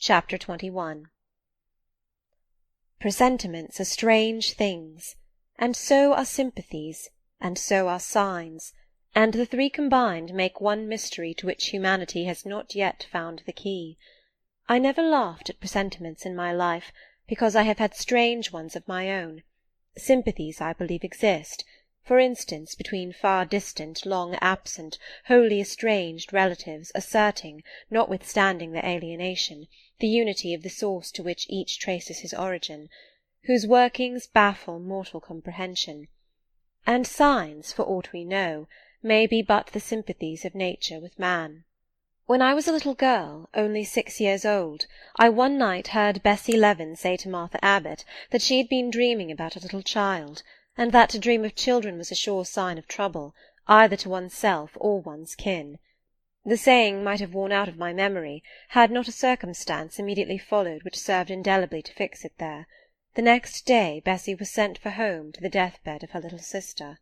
Chapter 21. Presentiments are strange things, and so are sympathies, and so are signs, and the three combined make one mystery to which humanity has not yet found the key. I never laughed at presentiments in my life, because I have had strange ones of my own. Sympathies, I believe, exist, for instance, between far-distant, long-absent, wholly estranged relatives, asserting, notwithstanding their alienation, the unity of the source to which each traces his origin, whose workings baffle mortal comprehension. And signs, for aught we know, may be but the sympathies of nature with man. When I was a little girl, only 6 years old, I one night heard Bessie Leaven say to Martha Abbott that she had been dreaming about a little child, and that to dream of children was a sure sign of trouble, either to oneself or one's kin. The saying might have worn out of my memory, had not a circumstance immediately followed which served indelibly to fix it there. The next day Bessie was sent for home to the death-bed of her little sister.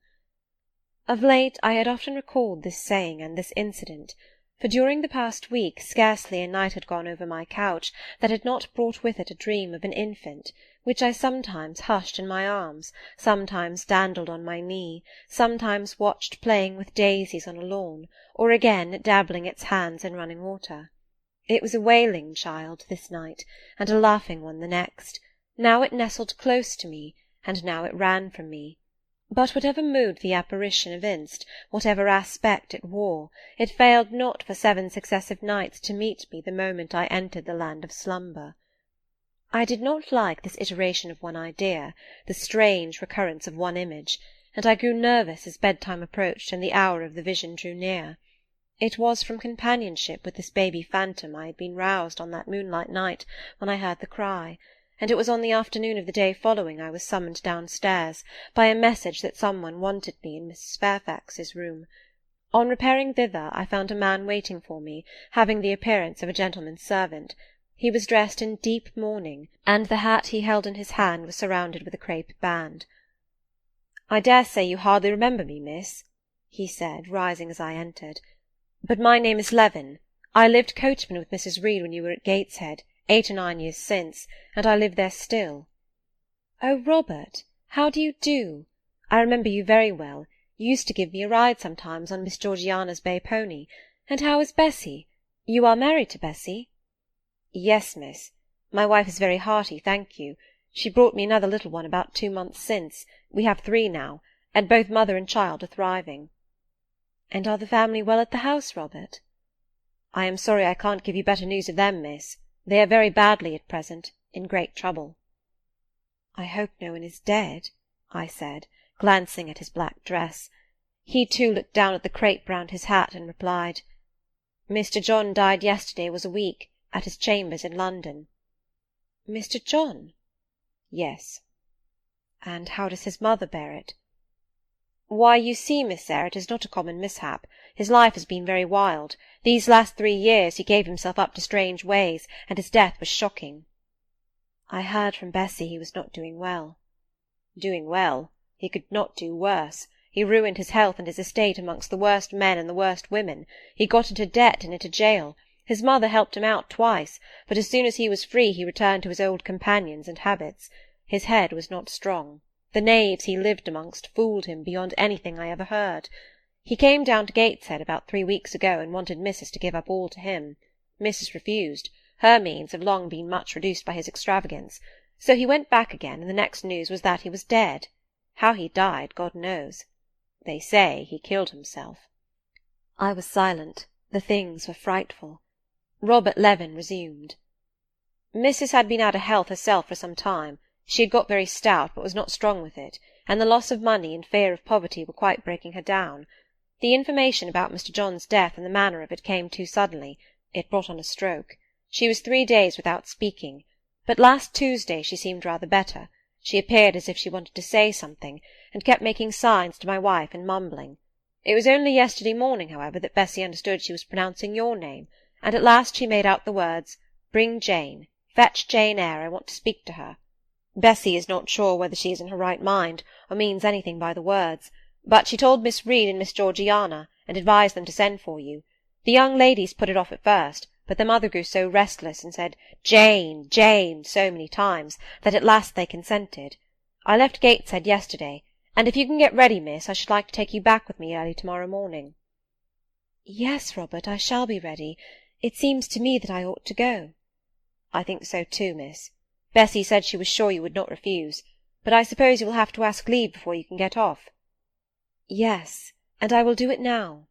Of late I had often recalled this saying and this incident, for during the past week scarcely a night had gone over my couch that had not brought with it a dream of an infant, which I sometimes hushed in my arms, sometimes dandled on my knee, sometimes watched playing with daisies on a lawn, or again dabbling its hands in running water. It was a wailing child this night, and a laughing one the next. Now it nestled close to me, and now it ran from me. But whatever mood the apparition evinced, whatever aspect it wore, it failed not for 7 successive nights to meet me the moment I entered the land of slumber. I did not like this iteration of one idea, the strange recurrence of one image, and I grew nervous as bedtime approached and the hour of the vision drew near. It was from companionship with this baby phantom I had been roused on that moonlight night when I heard the cry, and it was on the afternoon of the day following I was summoned downstairs by a message that someone wanted me in Mrs. Fairfax's room. On repairing thither I found a man waiting for me, having the appearance of a gentleman's servant. He was dressed in deep mourning, and the hat he held in his hand was surrounded with a crape band. "I dare say you hardly remember me, miss," he said, rising as I entered, "but my name is Leaven. I lived coachman with Mrs. Reid when you were at Gateshead, 8 or 9 years since, and I live there still." "Oh, Robert, how do you do? I remember you very well. You used to give me a ride sometimes on Miss Georgiana's bay pony. And how is Bessie? You are married to Bessie?" "Yes, miss. My wife is very hearty, thank you. She brought me another little one about 2 months since. We have 3 now, and both mother and child are thriving." "And are the family well at the house, Robert?" "I am sorry I can't give you better news of them, miss. They are very badly at present, in great trouble." "I hope no one is dead," I said, glancing at his black dress. He too looked down at the crape round his hat, and replied, "Mr. John died yesterday was a week, at his chambers in London." "Mr. John?" "Yes." "And how does his mother bear it?" "Why, you see, Miss Eyre, it is not a common mishap. His life has been very wild. These last 3 years he gave himself up to strange ways, and his death was shocking." "I heard from Bessie he was not doing well." "Doing well? He could not do worse. He ruined his health and his estate amongst the worst men and the worst women. He got into debt and into jail. His mother helped him out twice, but as soon as he was free he returned to his old companions and habits. His head was not strong. The knaves he lived amongst fooled him beyond anything I ever heard. He came down to Gateshead about 3 weeks ago and wanted Mrs. to give up all to him. Mrs. refused. Her means have long been much reduced by his extravagance. So he went back again, and the next news was that he was dead. How he died, God knows. They say he killed himself." I was silent. The things were frightful. Robert Leaven resumed. "Mrs. had been out of health herself for some time. She had got very stout, but was not strong with it, and the loss of money and fear of poverty were quite breaking her down. The information about Mr. John's death and the manner of it came too suddenly. It brought on a stroke. She was 3 days without speaking, but last Tuesday she seemed rather better. She appeared as if she wanted to say something, and kept making signs to my wife and mumbling. It was only yesterday morning, however, that Bessie understood she was pronouncing your name, and at last she made out the words, 'Bring Jane. Fetch Jane Eyre. I want to speak to her.' Bessie is not sure whether she is in her right mind, or means anything by the words, but she told Miss Reid and Miss Georgiana, and advised them to send for you. The young ladies put it off at first, but the mother grew so restless and said "Jane, Jane," so many times, that at last they consented. I left Gateshead yesterday, and if you can get ready, miss, I should like to take you back with me early to-morrow morning. Yes, Robert, I shall be ready. It seems to me that I ought to go. I think so too, miss. Bessie said she was sure you would not refuse, but I suppose you will have to ask leave before you can get off. Yes, and I will do it now.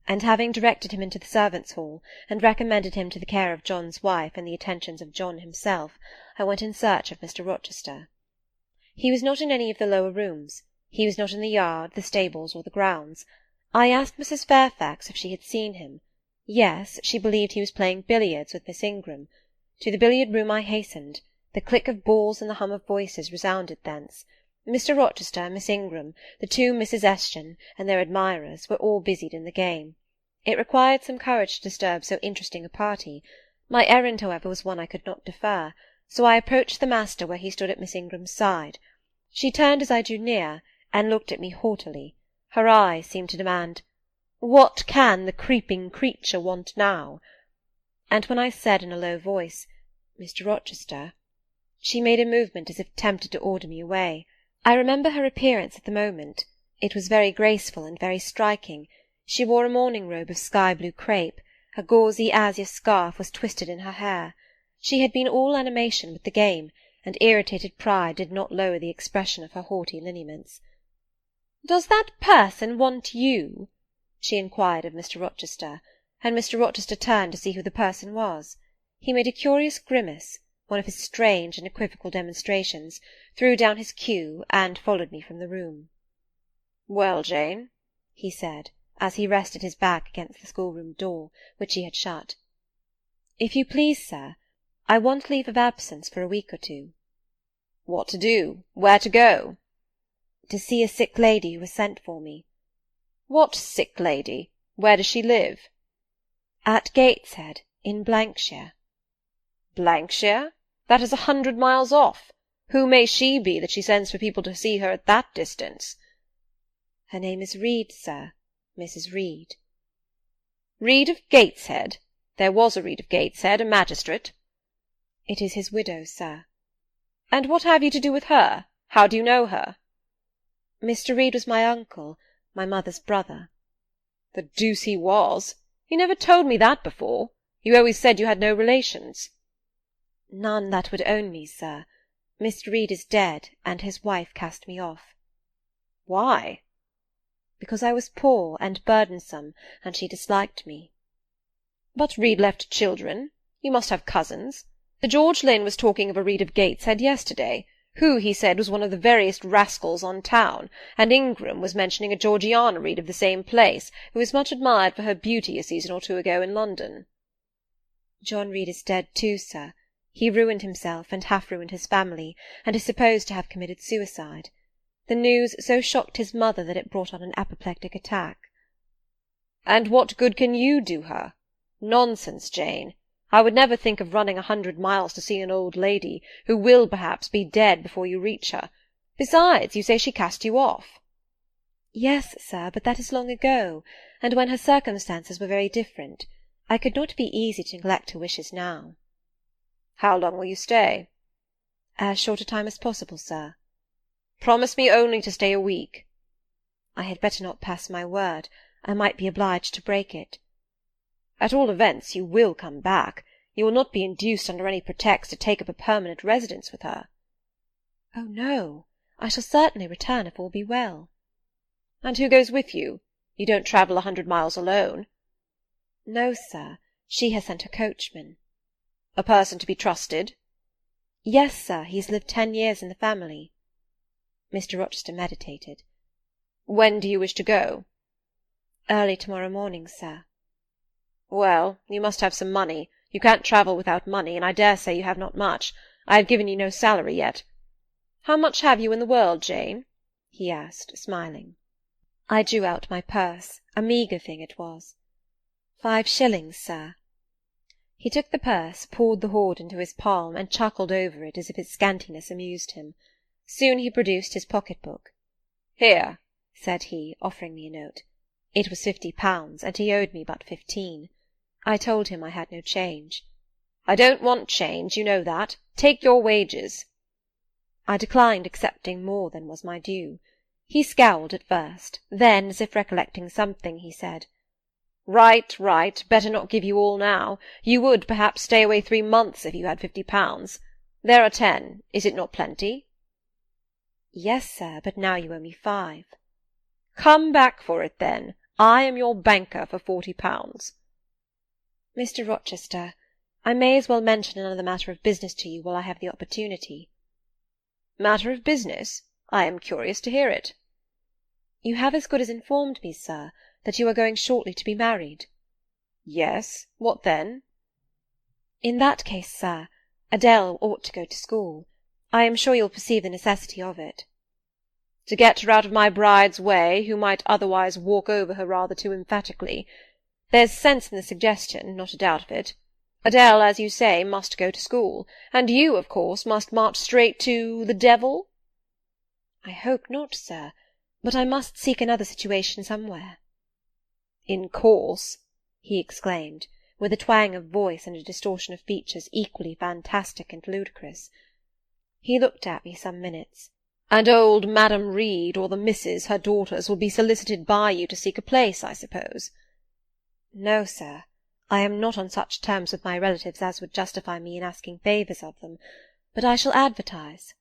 And having directed him into the servants' hall, and recommended him to the care of John's wife and the attentions of John himself, I went in search of Mr. Rochester. He was not in any of the lower rooms. He was not in the yard, the stables, or the grounds. I asked Mrs. Fairfax if she had seen him. Yes, she believed he was playing billiards with Miss Ingram. To the billiard-room I hastened. The click of balls and the hum of voices resounded thence. Mr. Rochester, Miss Ingram, the two Misses Eshton, and their admirers, were all busied in the game. It required some courage to disturb so interesting a party. My errand, however, was one I could not defer, so I approached the master where he stood at Miss Ingram's side. She turned as I drew near, and looked at me haughtily. Her eyes seemed to demand, "What can the creeping creature want now?" And when I said in a low voice, "Mr. Rochester," she made a movement as if tempted to order me away. I remember her appearance at the moment. It was very graceful and very striking. She wore a morning robe of sky-blue crape. A gauzy azure scarf was twisted in her hair. She had been all animation with the game, and irritated pride did not lower the expression of her haughty lineaments. "Does that person want you?" she inquired of Mr. Rochester, and Mr. Rochester turned to see who the person was. He made a curious grimace, one of his strange and equivocal demonstrations, threw down his cue, and followed me from the room. "Well, Jane," he said, as he rested his back against the schoolroom door, which he had shut. "If you please, sir, I want leave of absence for a week or two." "What to do? Where to go?" "To see a sick lady who has sent for me." "What sick lady? Where does she live?" "At Gateshead, in Blankshire." "Blankshire? That is 100 miles off. Who may she be that she sends for people to see her at that distance?" "Her name is Reid, sir, Mrs. Reid." "Reid of Gateshead? There was a Reid of Gateshead, a magistrate." "It is his widow, sir." "And what have you to do with her? How do you know her?" "Mr. Reid was my uncle, my mother's brother." "The deuce he was! You never told me that before. You always said you had no relations." "None that would own me, sir. Mr. Reid is dead, and his wife cast me off." "Why?" "Because I was poor and burdensome, and she disliked me." "But Reid left children. You must have cousins. The George Lynn was talking of a Reid of Gateshead yesterday, who, he said, was one of the veriest rascals on town, and Ingram was mentioning a Georgiana Reid of the same place, who was much admired for her beauty a season or two ago in London." "John Reid is dead too, sir. He ruined himself and half-ruined his family, and is supposed to have committed suicide. The news so shocked his mother that it brought on an apoplectic attack." "And what good can you do her? Nonsense, Jane. I would never think of running 100 miles to see an old lady, who will, perhaps, be dead before you reach her. Besides, you say she cast you off." "Yes, sir, but that is long ago, and when her circumstances were very different. I could not be easy to neglect her wishes now." "How long will you stay?" "As short a time as possible, sir." "Promise me only to stay a week." "I had better not pass my word. I might be obliged to break it." "At all events, you will come back. You will not be induced under any pretext to take up a permanent residence with her." "Oh, no. I shall certainly return if all be well." "And who goes with you? You don't travel 100 miles alone." "No, sir. She has sent her coachman." "A person to be trusted?" "Yes, sir. He has lived 10 years in the family." Mr. Rochester meditated. "When do you wish to go?" "Early to-morrow morning, sir." "Well, you must have some money. You can't travel without money, and I dare say you have not much. I have given you no salary yet. How much have you in the world, Jane?" he asked, smiling. I drew out my purse. A meagre thing it was. 5 shillings, sir." He took the purse, poured the hoard into his palm, and chuckled over it as if its scantiness amused him. Soon he produced his pocket-book. "Here," said he, offering me a note. It was £50, and he owed me but 15. I told him I had no change. "I don't want change, you know that. Take your wages." I declined accepting more than was my due. He scowled at first, then, as if recollecting something, he said, "Right, right, better not give you all now. You would, perhaps, stay away 3 months if you had £50. There are 10. Is it not plenty?" "Yes, sir, but now you owe me 5. "Come back for it, then. I am your banker for £40. "Mr. Rochester, I may as well mention another matter of business to you while I have the opportunity." "Matter of business? I am curious to hear it." "You have as good as informed me, sir, that you are going shortly to be married." "Yes. What then?" "In that case, sir, Adele ought to go to school. I am sure you'll perceive the necessity of it." "To get her out of my bride's way, who might otherwise walk over her rather too emphatically. There's sense in the suggestion, not a doubt of it. Adele, as you say, must go to school, and you, of course, must march straight to the devil?" "I hope not, sir, but I must seek another situation somewhere." "In course," he exclaimed, with a twang of voice and a distortion of features equally fantastic and ludicrous. He looked at me some minutes. "And old Madam Reid, or the Misses, her daughters, will be solicited by you to seek a place, I suppose?" "No, sir. I am not on such terms with my relatives as would justify me in asking favours of them, but I shall advertise."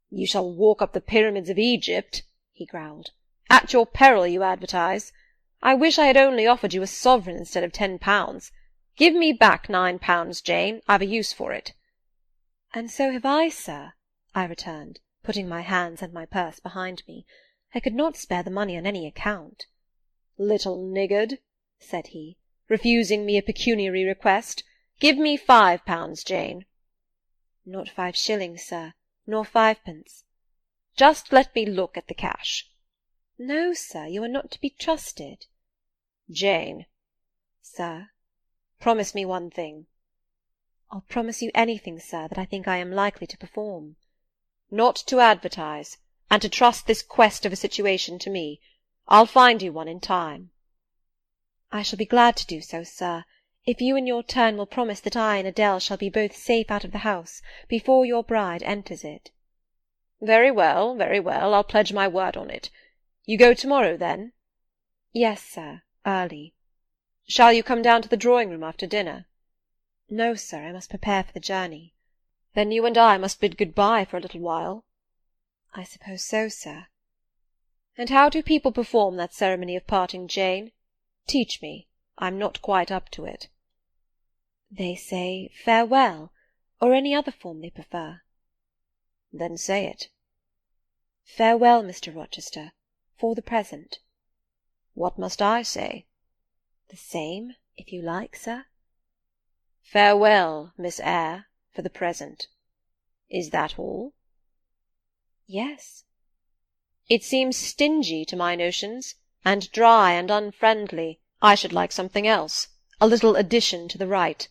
"You shall walk up the pyramids of Egypt," he growled. "At your peril you advertise. I wish I had only offered you a sovereign instead of £10. Give me back £9, Jane. I've a use for it." "And so have I, sir," I returned, putting my hands and my purse behind me. I could not spare the money on any account. "Little niggard," said he, "refusing me a pecuniary request. Give me £5, Jane." "Not 5 shillings, sir, nor 5 pence." "Just let me look at the cash." "No, sir, you are not to be trusted." "Jane." "Sir." "Promise me one thing." "I'll promise you anything, sir, that I think I am likely to perform." "Not to advertise, and to trust this quest of a situation to me. I'll find you one in time." "I shall be glad to do so, sir, if you in your turn will promise that I and Adele shall be both safe out of the house before your bride enters it." Very well, I'll pledge my word on it. You go to-morrow, then?" "Yes, sir, early." "Shall you come down to the drawing-room after dinner?" "No, sir, I must prepare for the journey." "Then you and I must bid good-bye for a little while." "I suppose so, sir." "And how do people perform that ceremony of parting, Jane? Teach me. I'm not quite up to it." "They say farewell, or any other form they prefer." "Then say it." "Farewell, Mr. Rochester, for the present." "What must I say?" "The same, if you like, sir." "Farewell, Miss Eyre, for the present. Is that all?" "Yes." "It seems stingy to my notions, and dry and unfriendly. I should like something else, a little addition to the rite.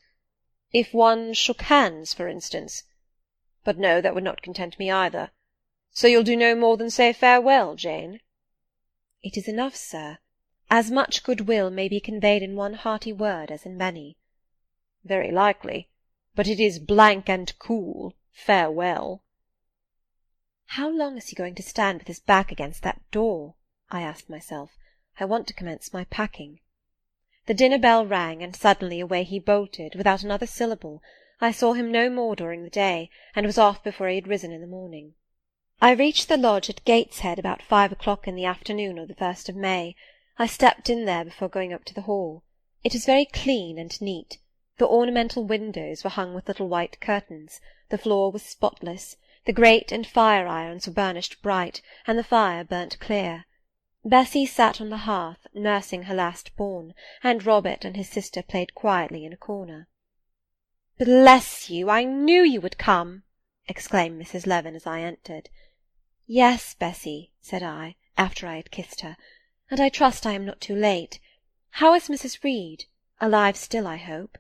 If one shook hands, for instance. But no, that would not content me either. So you'll do no more than say farewell, Jane?" "It is enough, sir. As much goodwill may be conveyed in one hearty word as in many." "Very likely. But it is blank and cool, farewell." "How long is he going to stand with his back against that door?" I asked myself. "I want to commence my packing." The dinner-bell rang, and suddenly away he bolted, without another syllable. I saw him no more during the day, and was off before he had risen in the morning. I reached the lodge at Gateshead about 5 o'clock in the afternoon of the 1st of May. I stepped in there before going up to the hall. It was very clean and neat. The ornamental windows were hung with little white curtains, the floor was spotless, the grate and fire-irons were burnished bright, and the fire burnt clear. Bessie sat on the hearth, nursing her last-born, and Robert and his sister played quietly in a corner. "Bless you! I knew you would come!" exclaimed Mrs. Levin as I entered. "Yes, Bessie," said I, after I had kissed her, "and I trust I am not too late. How is Mrs. Reid? Alive still, I hope?"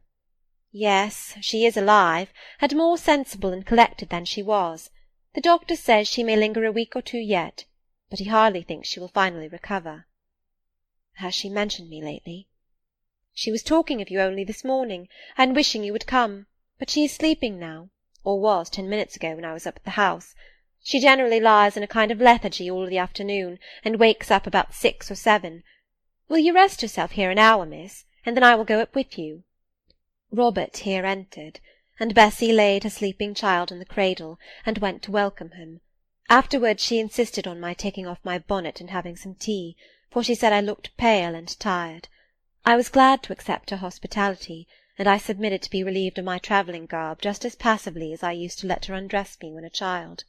"Yes, she is alive, and more sensible and collected than she was. The doctor says she may linger a week or 2 yet, but he hardly thinks she will finally recover." "Has she mentioned me lately?" She was talking of you only this morning, and wishing you would come, but she is sleeping now, or was 10 minutes ago when I was up at the house. She generally lies in a kind of lethargy all the afternoon, and wakes up about 6 or 7. Will you rest yourself here an hour, miss, and then I will go up with you?" Robert here entered, and Bessy laid her sleeping child in the cradle, and went to welcome him. Afterwards she insisted on my taking off my bonnet and having some tea, for she said I looked pale and tired. I was glad to accept her hospitality, and I submitted to be relieved of my travelling garb just as passively as I used to let her undress me when a child.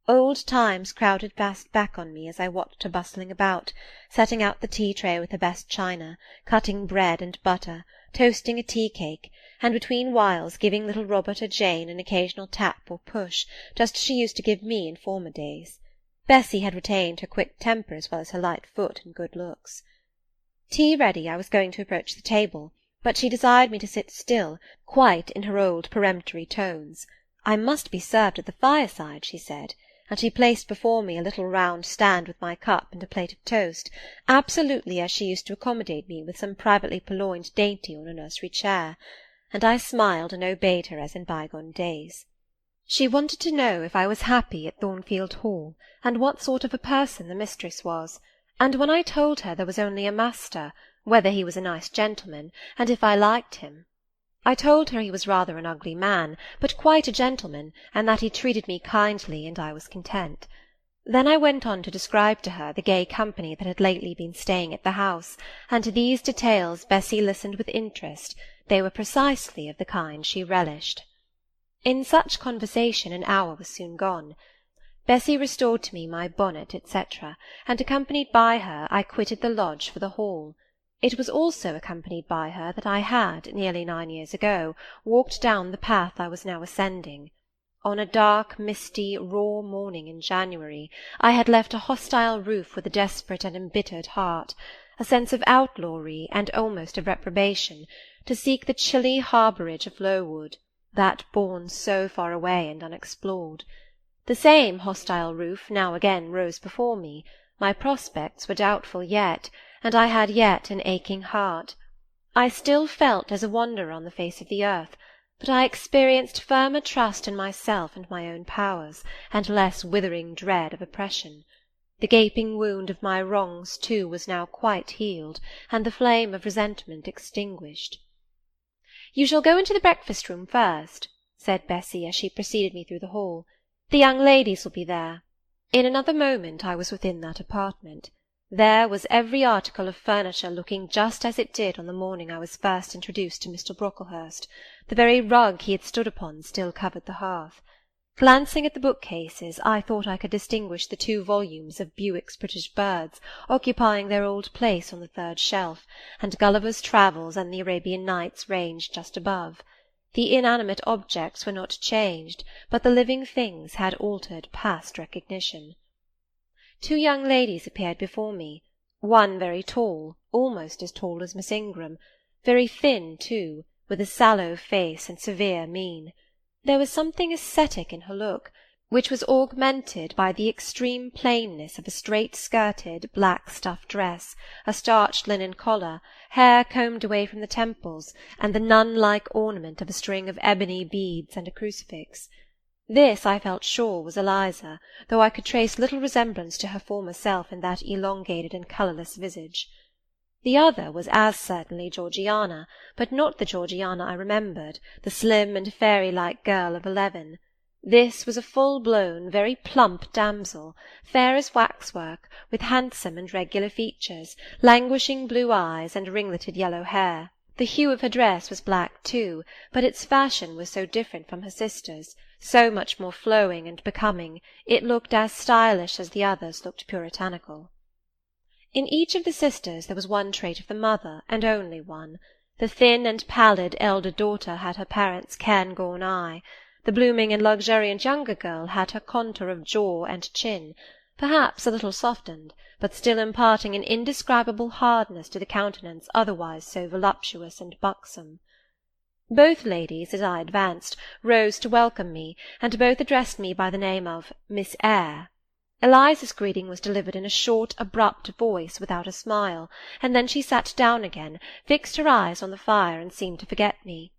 Old times crowded fast back on me as I watched her bustling about, setting out the tea-tray with her best china, cutting bread and butter, toasting a tea-cake, and between whiles giving little Robert or Jane an occasional tap or push, just as she used to give me in former days. Bessy had retained her quick temper as well as her light foot and good looks. Tea ready, I was going to approach the table, but she desired me to sit still, quite in her old peremptory tones. I must be served at the fireside, she said, and she placed before me a little round stand with my cup and a plate of toast, absolutely as she used to accommodate me with some privately purloined dainty on a nursery chair, and I smiled and obeyed her as in bygone days. She wanted to know if I was happy at Thornfield Hall, and what sort of a person the mistress was, and when I told her there was only a master, whether he was a nice gentleman, and if I liked him. I told her he was rather an ugly man, but quite a gentleman, and that he treated me kindly, and I was content. Then I went on to describe to her the gay company that had lately been staying at the house, and to these details Bessy listened with interest. They were precisely of the kind she relished. In such conversation an hour was soon gone. Bessy restored to me my bonnet, etc., and accompanied by her I quitted the lodge for the hall. It was also accompanied by her that I had, nearly 9 years ago, walked down the path I was now ascending. On a dark, misty, raw morning in January, I had left a hostile roof with a desperate and embittered heart, a sense of outlawry and almost of reprobation, to seek the chilly harbourage of Lowood, that bourne so far away and unexplored. The same hostile roof now again rose before me. My prospects were doubtful yet, and I had yet an aching heart. I still felt as a wanderer on the face of the earth, but I experienced firmer trust in myself and my own powers, and less withering dread of oppression. The gaping wound of my wrongs, too, was now quite healed, and the flame of resentment extinguished. "You shall go into the breakfast-room first," said Bessy, as she preceded me through the hall. "The young ladies will be there." In another moment I was within that apartment. There was every article of furniture looking just as it did on the morning I was first introduced to Mr. Brocklehurst. The very rug he had stood upon still covered the hearth. Glancing at the bookcases, I thought I could distinguish the 2 volumes of Bewick's British Birds occupying their old place on the 3rd shelf, and Gulliver's Travels and the Arabian Nights ranged just above. The inanimate objects were not changed, but the living things had altered past recognition. 2 young ladies appeared before me, one very tall, almost as tall as Miss Ingram, very thin too, with a sallow face and severe mien. There was something ascetic in her look, which was augmented by the extreme plainness of a straight-skirted, black stuff dress, a starched linen collar, hair combed away from the temples, and the nun-like ornament of a string of ebony beads and a crucifix. This, I felt sure, was Eliza, though I could trace little resemblance to her former self in that elongated and colourless visage. The other was as certainly Georgiana, but not the Georgiana I remembered, the slim and fairy-like girl of 11. This was a full-blown, very plump damsel, fair as waxwork, with handsome and regular features, languishing blue eyes, and ringleted yellow hair. The hue of her dress was black too, but its fashion was so different from her sister's, so much more flowing and becoming, it looked as stylish as the others looked puritanical. In each of the sisters there was one trait of the mother, and only one. The thin and pallid elder daughter had her parents' cairngorm eye. The blooming and luxuriant younger girl had her contour of jaw and chin, perhaps a little softened, but still imparting an indescribable hardness to the countenance otherwise so voluptuous and buxom. Both ladies, as I advanced, rose to welcome me, and both addressed me by the name of Miss Eyre. Eliza's greeting was delivered in a short, abrupt voice, without a smile, and then she sat down again, fixed her eyes on the fire, and seemed to forget me.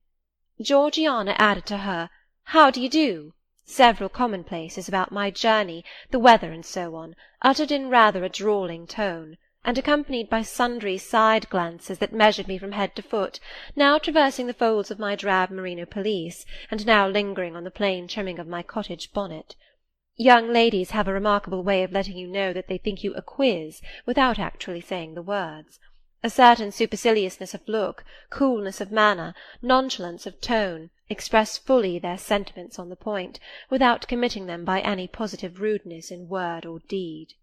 Georgiana added to her "How do you do?" several commonplaces about my journey, the weather, and so on, uttered in rather a drawling tone, and accompanied by sundry side glances that measured me from head to foot, now traversing the folds of my drab merino pelisse, and now lingering on the plain trimming of my cottage bonnet. Young ladies have a remarkable way of letting you know that they think you a quiz, without actually saying the words. A certain superciliousness of look, coolness of manner, nonchalance of tone, express fully their sentiments on the point, without committing them by any positive rudeness in word or deed.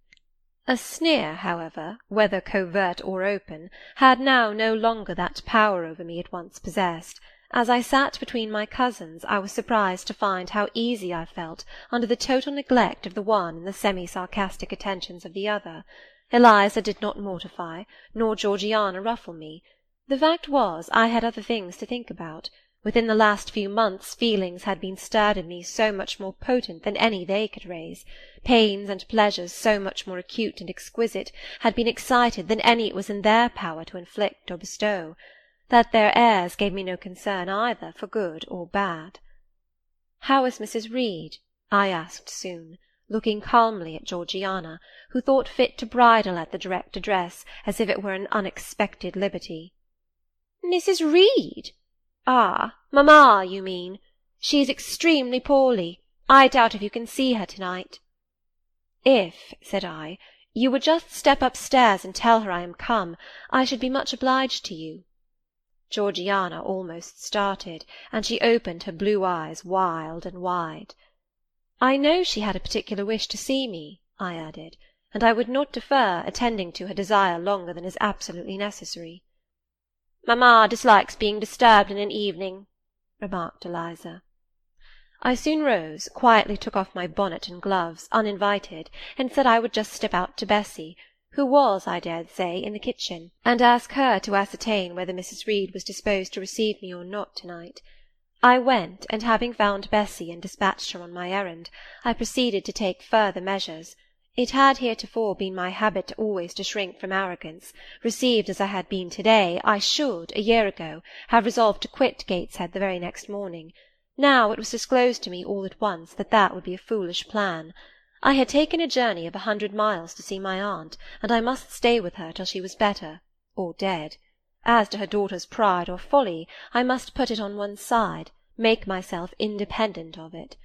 A sneer, however, whether covert or open, had now no longer that power over me it once possessed. As I sat between my cousins, I was surprised to find how easy I felt under the total neglect of the one and the semi-sarcastic attentions of the other. Eliza did not mortify, nor Georgiana ruffle me. The fact was, I had other things to think about. Within the last few months feelings had been stirred in me so much more potent than any they could raise, pains and pleasures so much more acute and exquisite had been excited than any it was in their power to inflict or bestow, that their airs gave me no concern either for good or bad. "How is Mrs. Reid?" I asked soon, looking calmly at Georgiana, who thought fit to bridle at the direct address, as if it were an unexpected liberty. "Mrs. Reid? Ah, mamma, you mean. She is extremely poorly. I doubt if you can see her to-night." "If," said I, "you would just step upstairs and tell her I am come, I should be much obliged to you." Georgiana almost started, and she opened her blue eyes wild and wide. "I know she had a particular wish to see me," I added, "and I would not defer attending to her desire longer than is absolutely necessary." "Mamma dislikes being disturbed in an evening," remarked Eliza. I soon rose, quietly took off my bonnet and gloves, uninvited, and said I would just step out to Bessy, who was, I dared say, in the kitchen, and ask her to ascertain whether Mrs. Reid was disposed to receive me or not to-night. I went, and having found Bessy and dispatched her on my errand, I proceeded to take further measures. It had heretofore been my habit always to shrink from arrogance. Received as I had been to-day, I should, a year ago, have resolved to quit Gateshead the very next morning. Now it was disclosed to me all at once that that would be a foolish plan. I had taken a journey of 100 miles to see my aunt, and I must stay with her till she was better, or dead. As to her daughter's pride or folly, I must put it on one side, make myself independent of it.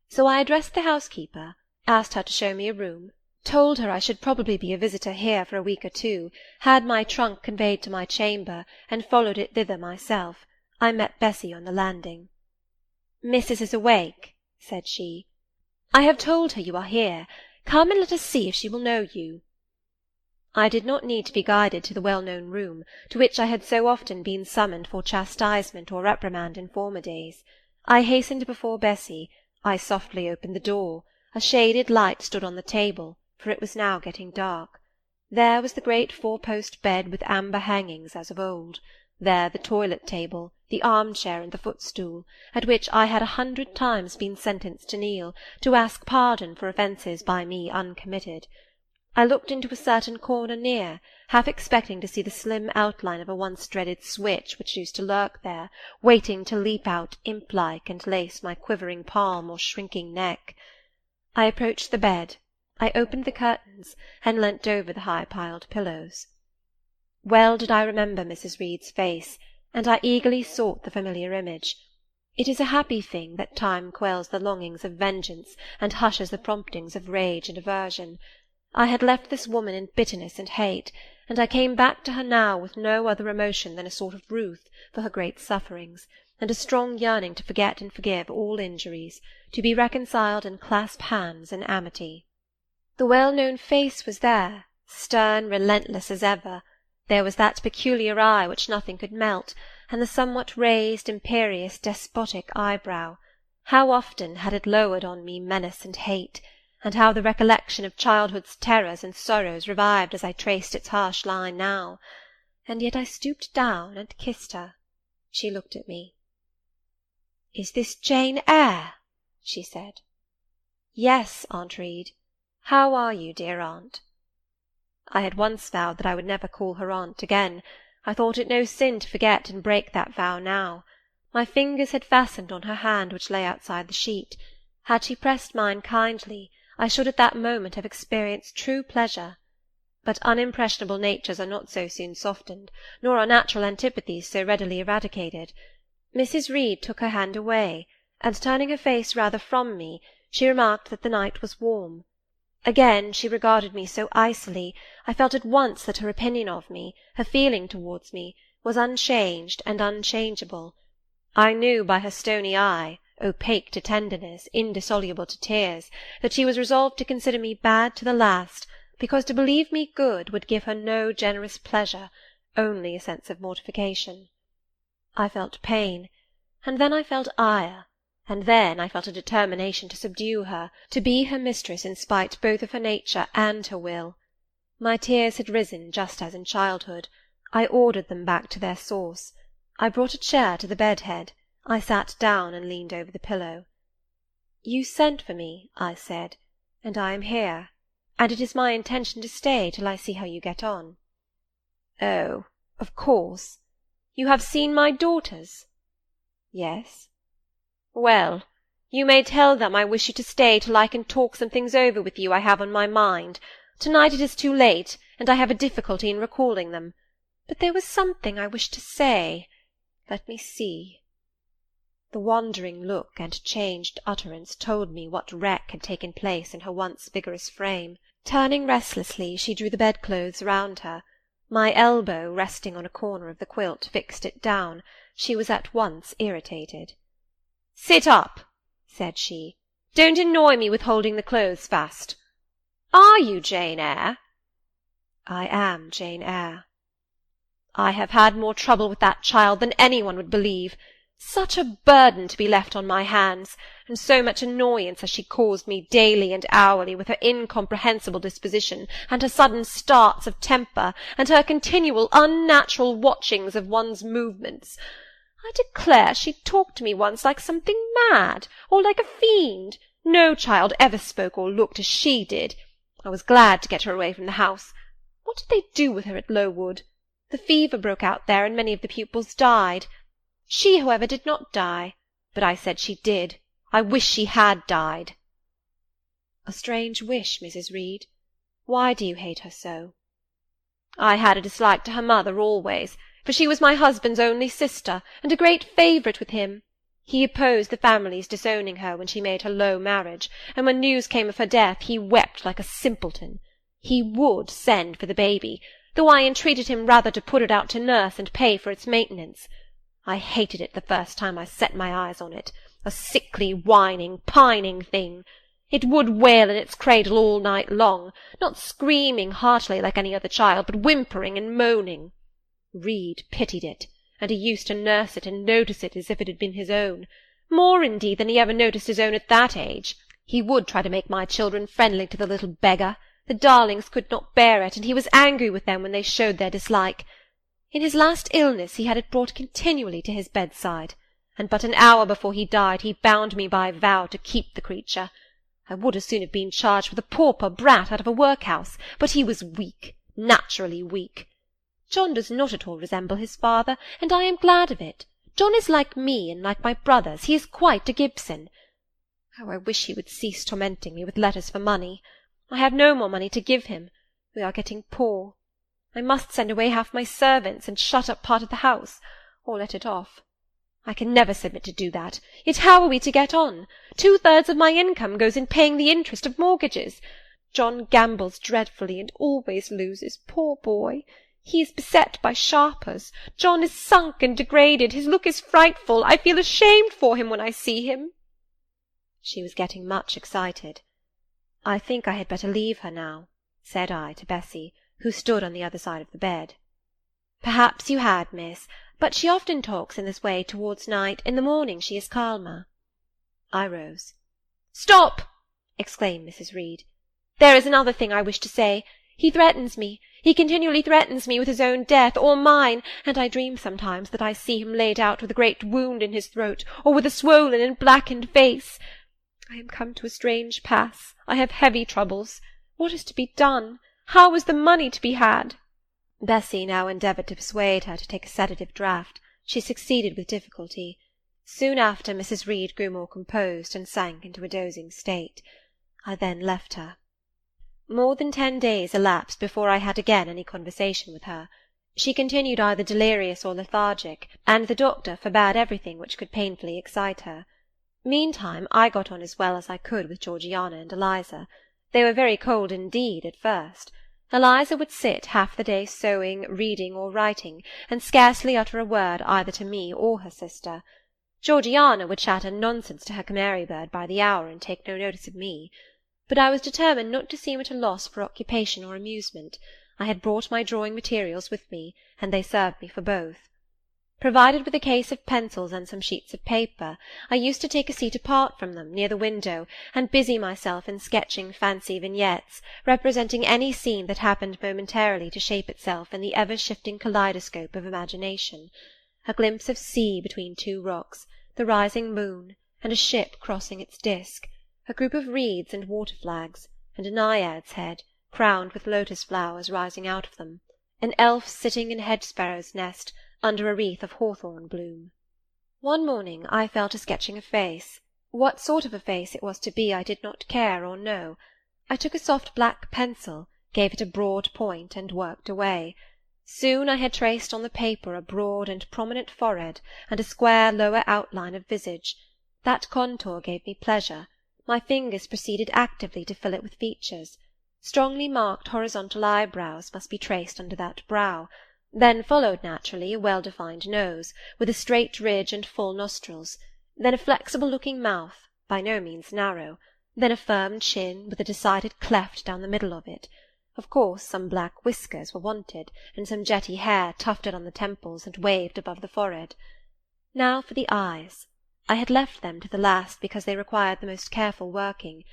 So I addressed the housekeeper, asked her to show me a room, told her I should probably be a visitor here for a week or two, had my trunk conveyed to my chamber, and followed it thither myself. I met Bessy on the landing. "Missus is awake," said she. "I have told her you are here. Come and let us see if she will know you." I did not need to be guided to the well-known room, to which I had so often been summoned for chastisement or reprimand in former days. I hastened before Bessy. I softly opened the door. A shaded light stood on the table, for it was now getting dark. There was the great four-post bed with amber hangings as of old. There the toilet-table, the arm-chair and the footstool, at which I had 100 times been sentenced to kneel, to ask pardon for offences by me uncommitted. I looked into a certain corner near, half expecting to see the slim outline of a once-dreaded switch which used to lurk there, waiting to leap out imp-like and lace my quivering palm or shrinking neck. I approached the bed. I opened the curtains, and leant over the high-piled pillows. Well did I remember Mrs. Reid's face, and I eagerly sought the familiar image. It is a happy thing that time quells the longings of vengeance and hushes the promptings of rage and aversion. I had left this woman in bitterness and hate, and I came back to her now with no other emotion than a sort of ruth for her great sufferings, and a strong yearning to forget and forgive all injuries, to be reconciled and clasp hands in amity. The well-known face was there, stern, relentless as ever. There was that peculiar eye which nothing could melt, and the somewhat raised, imperious, despotic eyebrow. How often had it lowered on me menace and hate, and how the recollection of childhood's terrors and sorrows revived as I traced its harsh line now. And yet I stooped down and kissed her. She looked at me. "Is this Jane Eyre?" she said. "Yes, Aunt Reed." How are you, dear aunt?" I had once vowed that I would never call her aunt again. I thought it no sin to forget and break that vow now. My fingers had fastened on her hand which lay outside the sheet. Had she pressed mine kindly, I should at that moment have experienced true pleasure. But unimpressionable natures are not so soon softened, nor are natural antipathies so readily eradicated. Mrs. Reid took her hand away, and turning her face rather from me, she remarked that the night was warm. Again she regarded me so icily, I felt at once that her opinion of me, her feeling towards me, was unchanged and unchangeable. I knew by her stony eye, opaque to tenderness, indissoluble to tears, that she was resolved to consider me bad to the last, because to believe me good would give her no generous pleasure, only a sense of mortification. I felt pain, and then I felt ire, and then I felt a determination to subdue her, to be her mistress in spite both of her nature and her will. My tears had risen just as in childhood. I ordered them back to their source. I brought a chair to the bed-head. I sat down and leaned over the pillow. "You sent for me," I said, "and I am here, and it is my intention to stay till I see how you get on." "Oh, of course. You have seen my daughters?" "Yes." "Well, you may tell them I wish you to stay till I can talk some things over with you I have on my mind. To-night it is too late, and I have a difficulty in recalling them. But there was something I wished to say. Let me see." The wandering look and changed utterance told me what wreck had taken place in her once vigorous frame. Turning restlessly, she drew the bedclothes round her. My elbow, resting on a corner of the quilt, fixed it down. She was at once irritated. "Sit up," said she. "Don't annoy me with holding the clothes fast. Are you Jane Eyre?" "I am Jane Eyre." "I have had more trouble with that child than any one would believe. Such a burden to be left on my hands, and so much annoyance has she caused me daily and hourly with her incomprehensible disposition, and her sudden starts of temper, and her continual unnatural watchings of one's movements. I declare she talked to me once like something mad, or like a fiend. No child ever spoke or looked as she did. I was glad to get her away from the house. What did they do with her at Lowood? The fever broke out there, and many of the pupils died. She, however, did not die, but I said she did. I wish she had died." "A strange wish, Mrs. Reid. Why do you hate her so?" "I had a dislike to her mother always, for she was my husband's only sister, and a great favourite with him. He opposed the family's disowning her when she made her low marriage, and when news came of her death he wept like a simpleton. He would send for the baby, though I entreated him rather to put it out to nurse and pay for its maintenance. I hated it the first time I set my eyes on it, a sickly, whining, pining thing. It would wail in its cradle all night long, not screaming heartily like any other child, but whimpering and moaning. Reid pitied it, and he used to nurse it and notice it as if it had been his own, more indeed than he ever noticed his own at that age. He would try to make my children friendly to the little beggar. The darlings could not bear it, and he was angry with them when they showed their dislike. In his last illness he had it brought continually to his bedside, and but an hour before he died he bound me by vow to keep the creature. I would as soon have been charged with a pauper brat out of a workhouse, but he was weak, naturally weak. John does not at all resemble his father, and I am glad of it. John is like me, and like my brothers. He is quite a Gibson. Oh, I wish he would cease tormenting me with letters for money. I have no more money to give him. We are getting poor. I must send away half my servants, and shut up part of the house, or let it off. I can never submit to do that. Yet how are we to get on? 2/3 of my income goes in paying the interest of mortgages. John gambles dreadfully, and always loses, poor boy. He is beset by sharpers. John is sunk and degraded. His look is frightful. I feel ashamed for him when I see him." She was getting much excited. "I think I had better leave her now," said I to Bessie, who stood on the other side of the bed. "Perhaps you had, miss, but she often talks in this way towards night. In the morning she is calmer." I rose. "Stop!" exclaimed Mrs. Reid. "There is another thing I wish to say. He threatens me. He continually threatens me with his own death, or mine, and I dream sometimes that I see him laid out with a great wound in his throat, or with a swollen and blackened face. I am come to a strange pass. I have heavy troubles. What is to be done? How is the money to be had?" Bessy now endeavoured to persuade her to take a sedative draught. She succeeded with difficulty. Soon after, Mrs Reid grew more composed, and sank into a dozing state. I then left her. More than 10 days elapsed before I had again any conversation with her. She continued either delirious or lethargic, and the doctor forbade everything which could painfully excite her. Meantime I got on as well as I could with Georgiana and Eliza. They were very cold indeed at first. Eliza would sit half the day sewing, reading, or writing, and scarcely utter a word either to me or her sister. Georgiana would chatter nonsense to her canary-bird by the hour, and take no notice of me. But I was determined not to seem at a loss for occupation or amusement. I had brought my drawing materials with me, and they served me for both. Provided with a case of pencils and some sheets of paper, I used to take a seat apart from them, near the window, and busy myself in sketching fancy vignettes, representing any scene that happened momentarily to shape itself in the ever-shifting kaleidoscope of imagination. A glimpse of sea between 2 rocks, the rising moon, and a ship crossing its disk, a group of reeds and water-flags, and a naiad's head, crowned with lotus-flowers rising out of them, an elf sitting in a hedge-sparrow's nest, under a wreath of hawthorn bloom. One morning I fell to sketching a face. What sort of a face it was to be I did not care or know. I took a soft black pencil, gave it a broad point, and worked away. Soon I had traced on the paper a broad and prominent forehead, and a square lower outline of visage. That contour gave me pleasure. My fingers proceeded actively to fill it with features. Strongly marked horizontal eyebrows must be traced under that brow. Then followed naturally a well-defined nose, with a straight ridge and full nostrils, then a flexible-looking mouth, by no means narrow, then a firm chin, with a decided cleft down the middle of it. Of course some black whiskers were wanted, and some jetty hair tufted on the temples and waved above the forehead. Now for the eyes. I had left them to the last because they required the most careful working.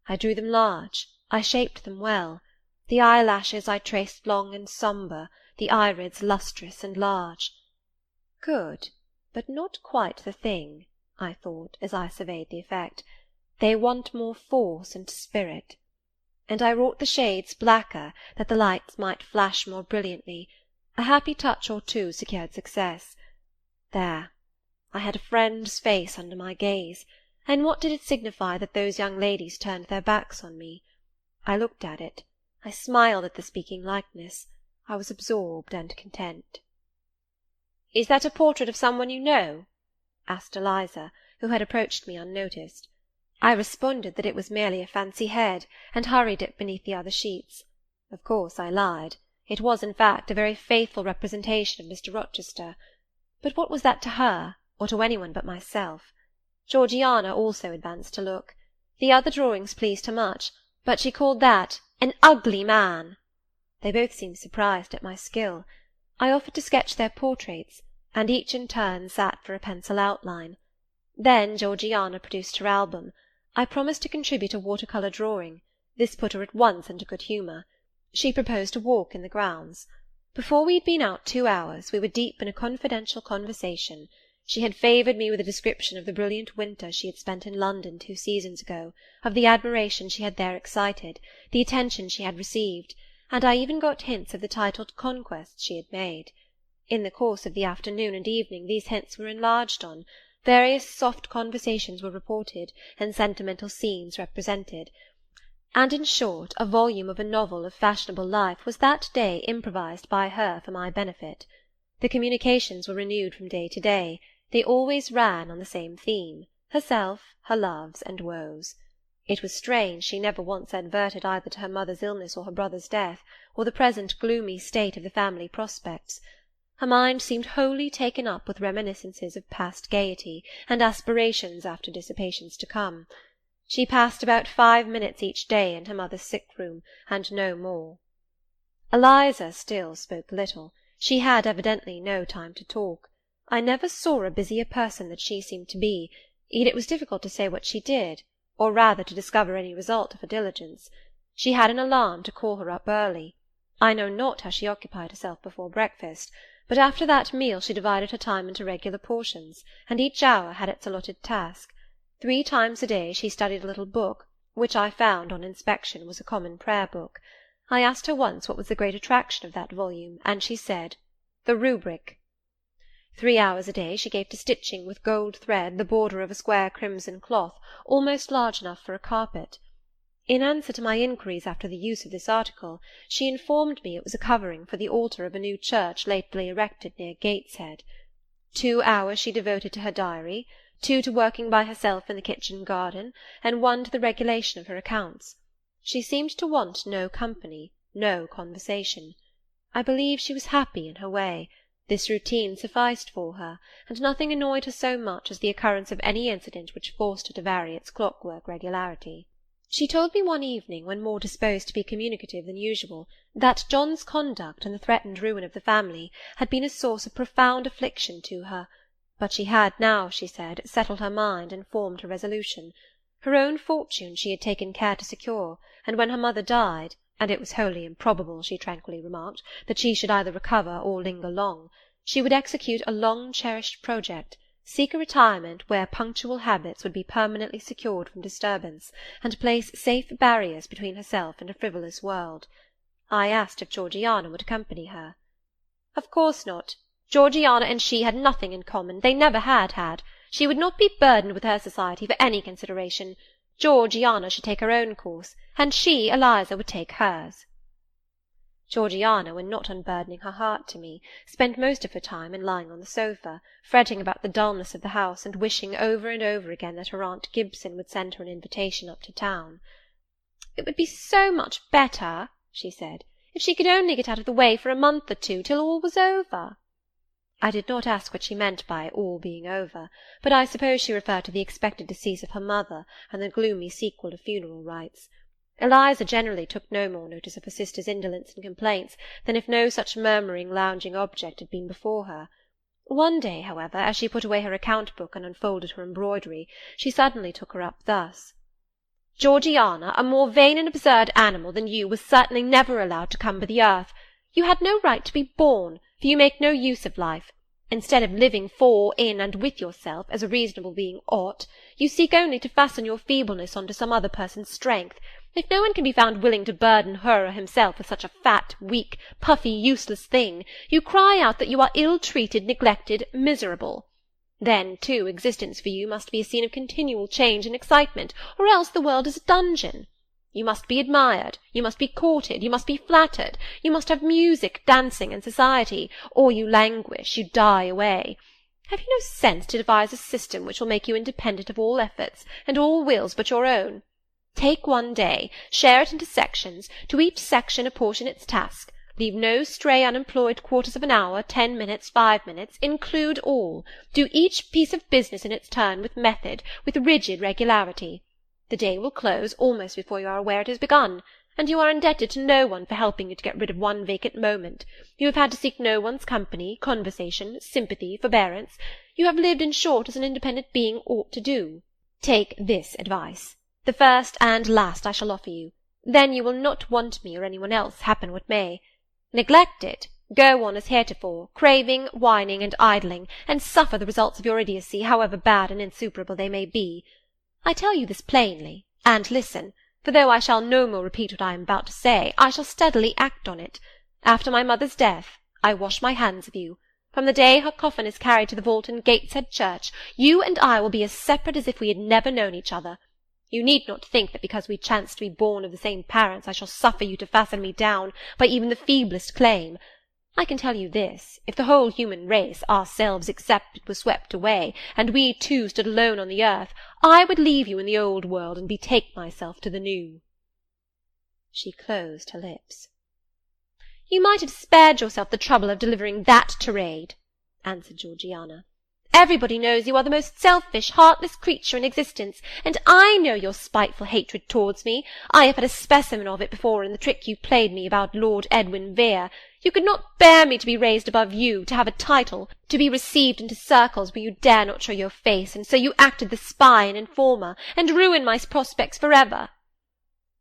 I drew them large, I shaped them well. The eyelashes I traced long and sombre, the irids lustrous and large. Good, but not quite the thing, I thought, as I surveyed the effect. They want more force and spirit. And I wrought the shades blacker, that the lights might flash more brilliantly. A happy touch or two secured success. There, I had a friend's face under my gaze, and what did it signify that those young ladies turned their backs on me? I looked at it. I smiled at the speaking likeness. I was absorbed and content. "Is that a portrait of someone you know?" asked Eliza, who had approached me unnoticed. I responded that it was merely a fancy head, and hurried it beneath the other sheets. Of course I lied. It was, in fact, a very faithful representation of Mr. Rochester. But what was that to her, or to anyone but myself? Georgiana also advanced to look. The other drawings pleased her much, but she called that "an ugly man." They both seemed surprised at my skill. I offered to sketch their portraits, and each in turn sat for a pencil outline. Then Georgiana produced her album. I promised to contribute a water-colour drawing. This put her at once into good humour. She proposed a walk in the grounds. Before we had been out 2 hours, we were deep in a confidential conversation. She had favoured me with a description of the brilliant winter she had spent in London 2 seasons ago, of the admiration she had there excited, the attention she had received, and I even got hints of the titled conquests she had made. In the course of the afternoon and evening these hints were enlarged on, various soft conversations were reported, and sentimental scenes represented, and in short a volume of a novel of fashionable life was that day improvised by her for my benefit. The communications were renewed from day to day. They always ran on the same theme, herself, her loves, and woes. It was strange she never once adverted either to her mother's illness or her brother's death, or the present gloomy state of the family prospects. Her mind seemed wholly taken up with reminiscences of past gaiety, and aspirations after dissipations to come. She passed about 5 minutes each day in her mother's sick-room, and no more. Eliza still spoke little. She had evidently no time to talk. I never saw a busier person than she seemed to be, yet it was difficult to say what she did, or rather to discover any result of her diligence. She had an alarm to call her up early. I know not how she occupied herself before breakfast, but after that meal she divided her time into regular portions, and each hour had its allotted task. 3 times a day she studied a little book, which I found on inspection was a common prayer-book. I asked her once what was the great attraction of that volume, and she said, "The rubric." 3 hours a day she gave to stitching with gold thread the border of a square crimson cloth, almost large enough for a carpet. In answer to my inquiries after the use of this article, she informed me it was a covering for the altar of a new church lately erected near Gateshead. 2 hours she devoted to her diary, 2 to working by herself in the kitchen garden, and 1 to the regulation of her accounts. She seemed to want no company, no conversation. I believe she was happy in her way. This routine sufficed for her, and nothing annoyed her so much as the occurrence of any incident which forced her to vary its clockwork regularity. She told me one evening, when more disposed to be communicative than usual, that John's conduct and the threatened ruin of the family had been a source of profound affliction to her, but she had now, she said, settled her mind and formed her resolution. Her own fortune she had taken care to secure, and when her mother died, and it was wholly improbable, she tranquilly remarked, that she should either recover or linger long, she would execute a long-cherished project, seek a retirement where punctual habits would be permanently secured from disturbance, and place safe barriers between herself and a frivolous world. I asked if Georgiana would accompany her. Of course not. Georgiana and she had nothing in common. They never had had. She would not be burdened with her society for any consideration. Georgiana should take her own course, and she, Eliza, would take hers. Georgiana, when not unburdening her heart to me, spent most of her time in lying on the sofa, fretting about the dulness of the house, and wishing over and over again that her aunt Gibson would send her an invitation up to town. "It would be so much better," she said, "if she could only get out of the way for a month or 2, till all was over." I did not ask what she meant by all being over, but I suppose she referred to the expected decease of her mother, and the gloomy sequel of funeral rites. Eliza generally took no more notice of her sister's indolence and complaints than if no such murmuring, lounging object had been before her. One day, however, as she put away her account-book and unfolded her embroidery, she suddenly took her up thus: "Georgiana, a more vain and absurd animal than you was certainly never allowed to cumber the earth. You had no right to be born, for you make no use of life. Instead of living for, in, and with yourself, as a reasonable being ought, you seek only to fasten your feebleness on to some other person's strength. If no one can be found willing to burden her or himself with such a fat, weak, puffy, useless thing, you cry out that you are ill-treated, neglected, miserable. Then, too, existence for you must be a scene of continual change and excitement, or else the world is a dungeon. You must be admired, you must be courted, you must be flattered, you must have music, dancing, and society, or you languish, you die away. Have you no sense to devise a system which will make you independent of all efforts, and all wills but your own? Take one day, share it into sections, to each section apportion its task, leave no stray unemployed quarters of an hour, 10 minutes, 5 minutes, include all, do each piece of business in its turn with method, with rigid regularity. The day will close almost before you are aware it has begun, and you are indebted to no one for helping you to get rid of one vacant moment. You have had to seek no one's company, conversation, sympathy, forbearance. You have lived, in short, as an independent being ought to do. Take this advice, the first and last I shall offer you. Then you will not want me or anyone else, happen what may. Neglect it, go on as heretofore, craving, whining, and idling, and suffer the results of your idiocy, however bad and insuperable they may be. I tell you this plainly, and listen, for though I shall no more repeat what I am about to say, I shall steadily act on it. After my mother's death, I wash my hands of you. From the day her coffin is carried to the vault in Gateshead Church, you and I will be as separate as if we had never known each other. You need not think that because we chance to be born of the same parents I shall suffer you to fasten me down by even the feeblest claim. I can tell you this, if the whole human race, ourselves excepted, were swept away, and we two stood alone on the earth, I would leave you in the old world and betake myself to the new." She closed her lips. "You might have spared yourself the trouble of delivering that tirade," answered Georgiana. "Everybody knows you are the most selfish, heartless creature in existence, and I know your spiteful hatred towards me. I have had a specimen of it before in the trick you played me about Lord Edwin Vere. You could not bear me to be raised above you, to have a title, to be received into circles where you dare not show your face, and so you acted the spy and informer, and ruined my prospects for ever."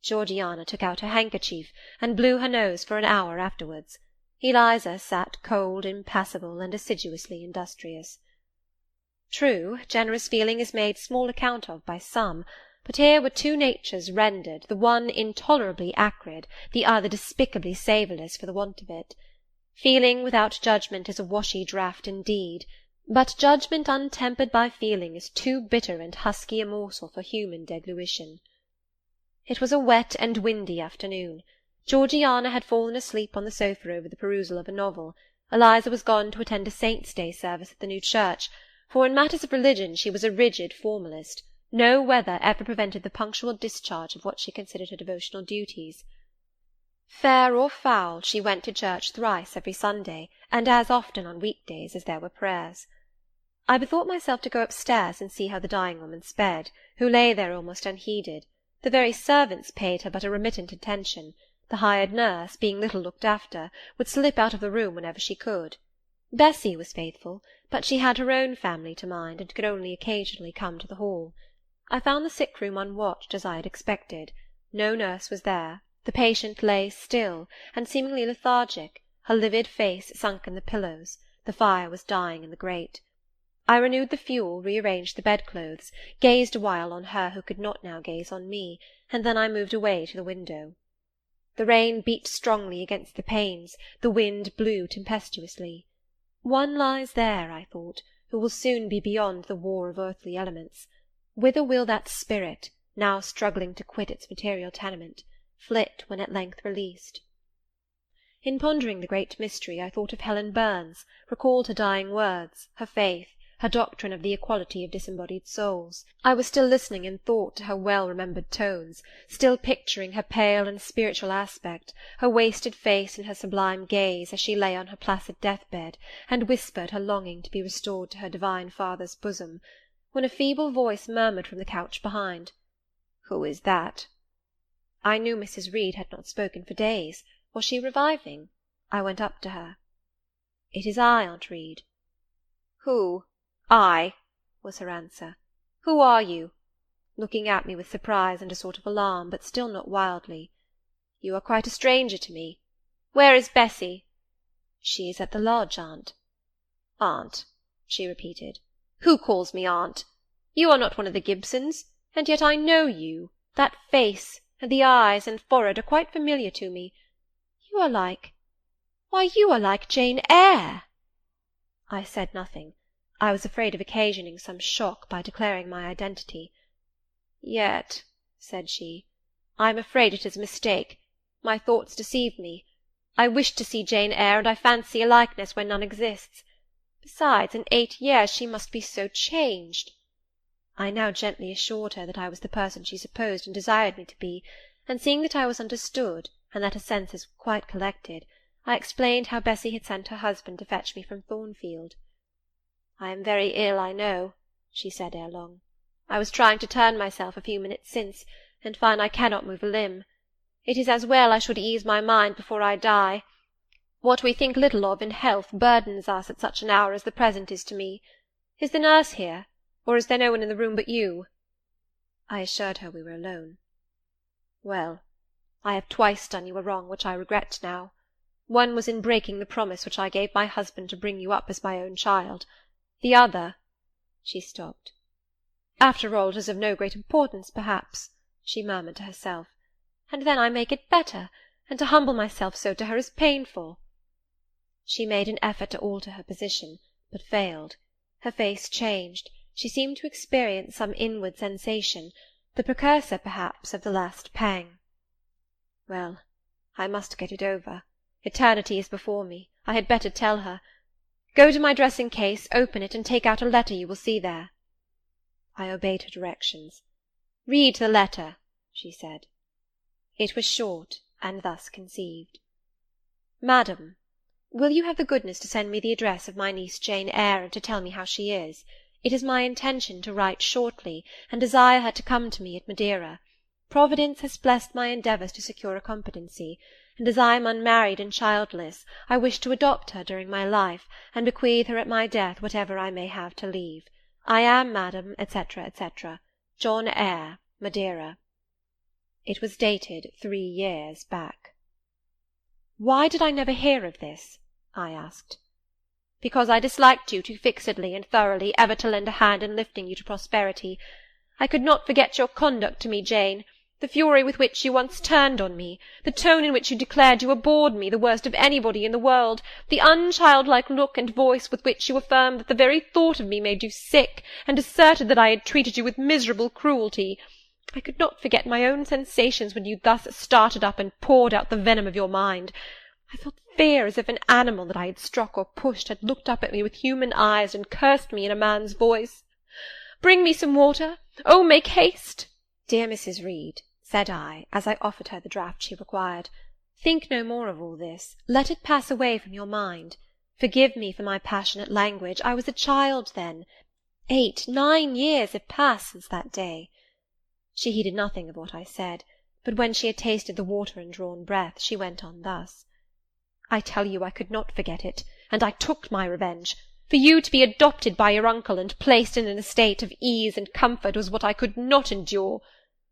Georgiana took out her handkerchief, and blew her nose for an hour afterwards. Eliza sat cold, impassible, and assiduously industrious. True, generous feeling is made small account of by some, but here were two natures rendered, the one intolerably acrid, the other despicably savourless for the want of it. Feeling without judgment is a washy draught indeed, but judgment untempered by feeling is too bitter and husky a morsel for human deglution. It was a wet and windy afternoon. Georgiana had fallen asleep on the sofa over the perusal of a novel. Eliza was gone to attend a Saint's Day service at the new church, for in matters of religion she was a rigid formalist. No weather ever prevented the punctual discharge of what she considered her devotional duties. Fair or foul, she went to church thrice every Sunday, and as often on week-days as there were prayers. I bethought myself to go upstairs and see how the dying woman sped, who lay there almost unheeded. The very servants paid her but a remittent attention. The hired nurse, being little looked after, would slip out of the room whenever she could. Bessie was faithful, but she had her own family to mind, and could only occasionally come to the hall. I found the sick-room unwatched, as I had expected. No nurse was there. The patient lay still, and seemingly lethargic, her livid face sunk in the pillows. The fire was dying in the grate. I renewed the fuel, rearranged the bedclothes, gazed awhile on her who could not now gaze on me, and then I moved away to the window. The rain beat strongly against the panes, the wind blew tempestuously. One lies there, I thought, who will soon be beyond the war of earthly elements. Whither will that spirit, now struggling to quit its material tenement, flit when at length released? In pondering the great mystery, I thought of Helen Burns, recalled her dying words, her faith, her doctrine of the equality of disembodied souls. I was still listening in thought to her well-remembered tones, still picturing her pale and spiritual aspect, her wasted face and her sublime gaze, as she lay on her placid death-bed, and whispered her longing to be restored to her divine Father's bosom, when a feeble voice murmured from the couch behind, "Who is that?" I knew Mrs. Reid had not spoken for days. Was she reviving? I went up to her. "It is I, Aunt Reid." "Who? I?" was her answer. "Who are you?" looking at me with surprise and a sort of alarm, but still not wildly. "You are quite a stranger to me. Where is Bessie?" "She is at the lodge, aunt." "Aunt," she repeated. "Who calls me aunt? You are not one of the Gibsons, and yet I know you. That face, and the eyes and forehead are quite familiar to me. You are like—why, you are like Jane Eyre." I said nothing. I was afraid of occasioning some shock by declaring my identity. "Yet," said she, "I am afraid it is a mistake. My thoughts deceive me. I wished to see Jane Eyre, and I fancy a likeness where none exists. Besides, in 8 years she must be so changed." I now gently assured her that I was the person she supposed and desired me to be, and seeing that I was understood, and that her senses were quite collected, I explained how Bessie had sent her husband to fetch me from Thornfield. "I am very ill, I know," she said ere long. "I was trying to turn myself a few minutes since, and find I cannot move a limb. It is as well I should ease my mind before I die. What we think little of in health burdens us at such an hour as the present is to me. Is the nurse here, or is there no one in the room but you?" I assured her we were alone. "Well, I have twice done you a wrong which I regret now. One was in breaking the promise which I gave my husband to bring you up as my own child. The other—" She stopped. "After all, it is of no great importance, perhaps," she murmured to herself. "And then I make it better, and to humble myself so to her is painful." She made an effort to alter her position, but failed. Her face changed. She seemed to experience some inward sensation, the precursor, perhaps, of the last pang. "Well, I must get it over. Eternity is before me. I had better tell her. Go to my dressing-case, open it, and take out a letter you will see there." I obeyed her directions. "Read the letter," she said. It was short, and thus conceived. "Madam, will you have the goodness to send me the address of my niece Jane Eyre, and to tell me how she is? It is my intention to write shortly, and desire her to come to me at Madeira. Providence has blessed my endeavours to secure a competency, and as I am unmarried and childless, I wish to adopt her during my life, and bequeath her at my death whatever I may have to leave. I am, madam, etc., etc., John Eyre, Madeira." It was dated 3 years back. "Why did I never hear of this?" I asked. because I disliked you too fixedly and thoroughly ever to lend a hand in lifting you to prosperity. I could not forget your conduct to me, Jane, the fury with which you once turned on me, the tone in which you declared you abhorred me, the worst of anybody in the world, the unchildlike look and voice with which you affirmed that the very thought of me made you sick, and asserted that I had treated you with miserable cruelty. I could not forget my own sensations when you thus started up and poured out the venom of your mind. I felt fear as if an animal that I had struck or pushed had looked up at me with human eyes and cursed me in a man's voice. Bring me some water. Oh, make haste. Dear Mrs. Reid, said I, as I offered her the draught she required, think no more of all this. Let it pass away from your mind. Forgive me for my passionate language. I was a child then. 8, 9 years have passed since that day. She heeded nothing of what I said, but when she had tasted the water and drawn breath, she went on thus. I tell you I could not forget it, and I took my revenge. For you to be adopted by your uncle and placed in an estate of ease and comfort was what I could not endure.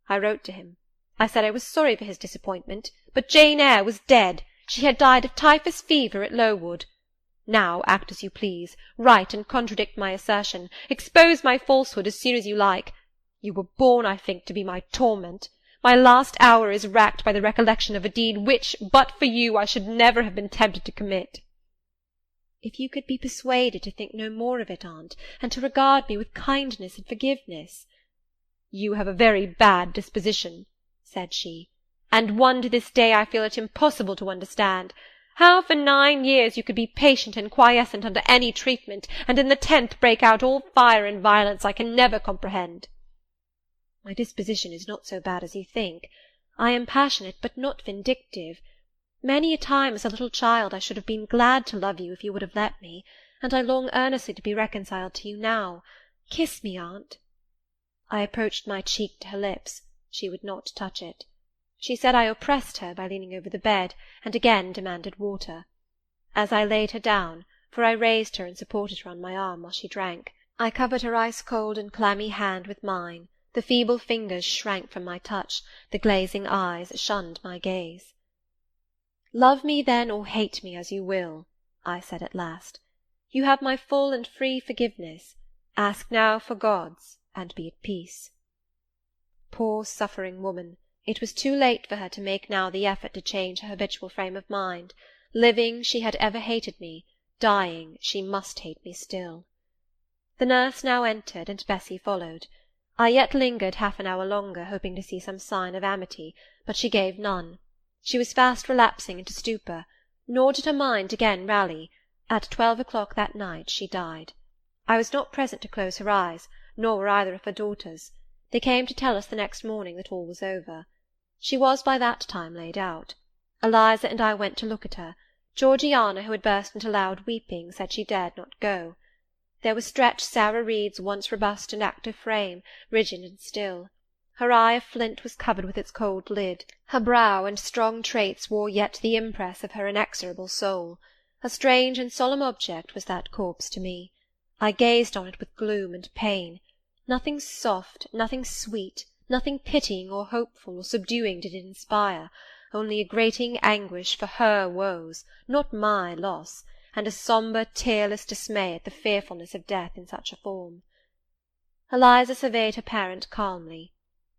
I wrote to him. I said I was sorry for his disappointment, but Jane Eyre was dead. She had died of typhus fever at Lowood. Now act as you please. Write and contradict my assertion. Expose my falsehood as soon as you like. You were born, I think, to be my torment. My last hour is racked by the recollection of a deed which, but for you, I should never have been tempted to commit. If you could be persuaded to think no more of it, aunt, and to regard me with kindness and forgiveness— You have a very bad disposition, said she, and one to this day I feel it impossible to understand. How for 9 years you could be patient and quiescent under any treatment, and in the 10th break out all fire and violence, I can never comprehend. My disposition is not so bad as you think. I am passionate, but not vindictive. Many a time as a little child I should have been glad to love you if you would have let me, and I long earnestly to be reconciled to you now. Kiss me, aunt. I approached my cheek to her lips. She would not touch it. She said I oppressed her by leaning over the bed, and again demanded water. As I laid her down, for I raised her and supported her on my arm while she drank, I covered her ice-cold and clammy hand with mine. The feeble fingers shrank from my touch, the glazing eyes shunned my gaze. "Love me, then, or hate me, as you will," I said at last. "You have my full and free forgiveness. Ask now for God's, and be at peace." Poor suffering woman! It was too late for her to make now the effort to change her habitual frame of mind. Living, she had ever hated me; dying, she must hate me still. The nurse now entered, and Bessy followed. I yet lingered half an hour longer, hoping to see some sign of amity, but she gave none. She was fast relapsing into stupor, nor did her mind again rally. At 12 o'clock that night she died. I was not present to close her eyes, nor were either of her daughters. They came to tell us the next morning that all was over. She was by that time laid out. Eliza and I went to look at her. Georgiana, who had burst into loud weeping, said she dared not go. There was stretched Sarah Reed's once robust and active frame, rigid and still. Her eye of flint was covered with its cold lid. Her brow and strong traits wore yet the impress of her inexorable soul. A strange and solemn object was that corpse to me. I gazed on it with gloom and pain. Nothing soft, nothing sweet, nothing pitying or hopeful or subduing did it inspire, only a grating anguish for her woes, not my loss, and a sombre, tearless dismay at the fearfulness of death in such a form. Eliza surveyed her parent calmly.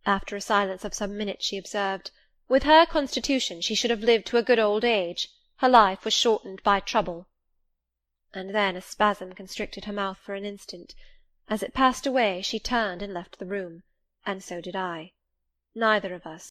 After a silence of some minutes she observed, "With her constitution she should have lived to a good old age. Her life was shortened by trouble." And then a spasm constricted her mouth for an instant. As it passed away she turned and left the room, and so did I. Neither of us